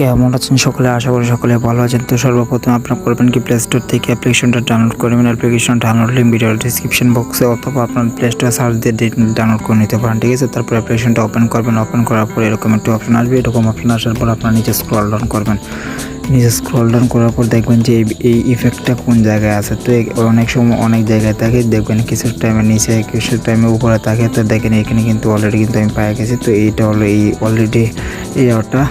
কেমন আছেন সকলে? আশা করি সকলে ভালো আছেন। তো সর্বপ্রথম আপনারা করবেন কি, প্লে স্টোর থেকে অ্যাপ্লিকেশনটা ডাউনলোড করবেন। অ্যাপ্লিকেশন ডাউনলোড লিঙ্ক ভিডিওর ডিসক্রিপশন বক্সে অথবা আপনার প্লে স্টোরে সার্চ দিয়ে ডাউনলোড করে নিতে পারেন, ঠিক আছে। তারপর অ্যাপ্লিকেশনটা ওপেন করবেন। ওপেন করার পর এরকম একটা অপশন আসবে। এরকম অপশন আসার পর আপনার নিচে স্ক্রল ডাউন করবেন। নিচে স্ক্রল ডাউন করার পর দেখবেন যে এই ইফেক্টটা কোন জায়গায় আছে। তো অনেক সময় অনেক জায়গায় থাকে, দেখবেন কিছু টাইমের নিচে কিছু টাইমের উপরে থাকে। তো দেখেন এখানে কিন্তু অলরেডি কিন্তু আমি পেয়ে গেছি। তো এইটা হলো এই অলরেডি এই অটা।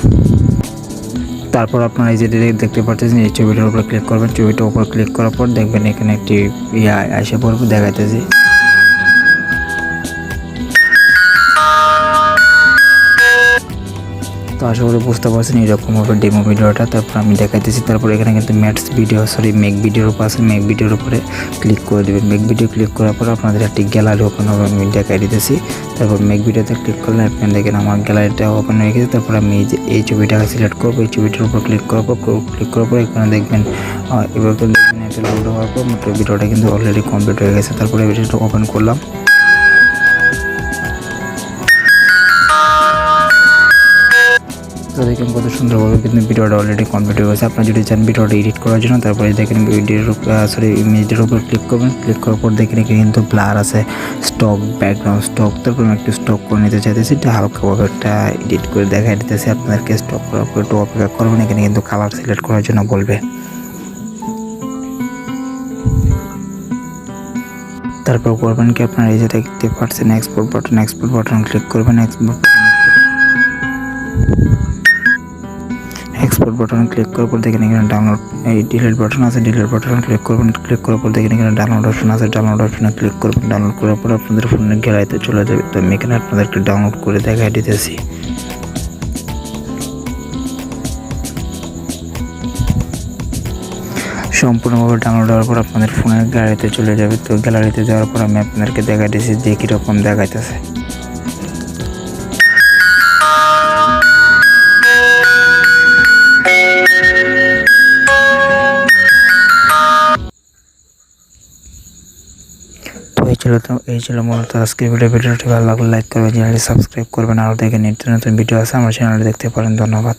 তারপর আপনারা এই যে দেখতে পাচ্ছেন এই ছবিটার উপর ক্লিক করবেন। ছবিটার উপর ক্লিক করার পর দেখবেন এখানে একটি এসে পড়বে, দেখাইতেছি। তো আশা করি বুঝতে পারছেন এরকম হবে ডেমো ভিডিওটা। তারপর আমি দেখাইতেছি। তারপর এখানে কিন্তু মেক ভিডিওর উপর আছে। মেক ভিডিওর উপরে ক্লিক করে দেবেন। মেক ভিডিও ক্লিক করার পর আপনাদের একটি গ্যালারি ওপেন হবে, আমি দেখাই দিতেছি। তারপর মেক ভিডিওতে ক্লিক করলে আপনি দেখেন আমার গ্যালারিটা ওপেন হয়ে গেছে। তারপর আমি এই ছবিটাকে সিলেক্ট করবো। এই ছবিটার উপর ক্লিক করার পর এখানে দেখবেন এবার দেখবেন এটা লোড হওয়ার পর ভিডিওটা কিন্তু অলরেডি কমপ্লিট হয়ে গেছে। তারপরে ভিডিওটা ওপেন করলাম। তো দেখেন কত সুন্দরভাবে কিন্তু ভিডিওটা অলরেডি কমপ্লিট হয়ে গেছে। আপনারা যদি চান ভিডিওটা এডিট করার জন্য, তারপরে দেখেন ইমেজের উপর ক্লিক করবেন। ক্লিক করার পর দেখেন এখানে কিন্তু ব্লার আছে, স্টক, ব্যাকগ্রাউন্ড স্টক। তারপর আমি একটু স্টক করে নিতে চাইতেছি। এটা হালকাভাবে একটা এডিট করে দেখাই দিতেছি আপনাদেরকে। স্টক করার পর একটু অপেক্ষা করবেন। এখানে কিন্তু কালার সিলেক্ট করার জন্য বলবে। তারপর করবেন কি, আপনারা এই যে দেখতে পাচ্ছেন এক্সপোর্ট বাটন ক্লিক করবেন। এক্সপোর্ট বাটন ক্লিক করার পর দেখেন এখানে ডাউনলোড এই ডিলিট বাটন আছে। ডিলিট বাটন ক্লিক করবেন। ক্লিক করার পর দেখেন এখানে ডাউনলোড অপশন আছে। ডাউনলোড অপশনে ক্লিক করবেন। ডাউনলোড করার পর আপনাদের ফোনের গ্যালারিতে চলে যাবে। তো আমি এখানে আপনাদেরকে ডাউনলোড করে দেখাই দিতেছি। সম্পূর্ণভাবে ডাউনলোড হওয়ার পর আপনাদের ফোনের গ্যালারিতে চলে যাবে। তো গ্যালারিতে যাওয়ার পর আমি আপনাদেরকে দেখাই দিয়েছি যে কীরকম দেখাইতেছে। এই ছিল মূলত আজকের ভিডিওটি ভালো লাগলে লাইক করবেন, চ্যানেলটি সাবস্ক্রাইব করবেন। আরও দেখে নিত্য নতুন ভিডিও আছে আমার চ্যানেলে দেখতে পারেন। ধন্যবাদ।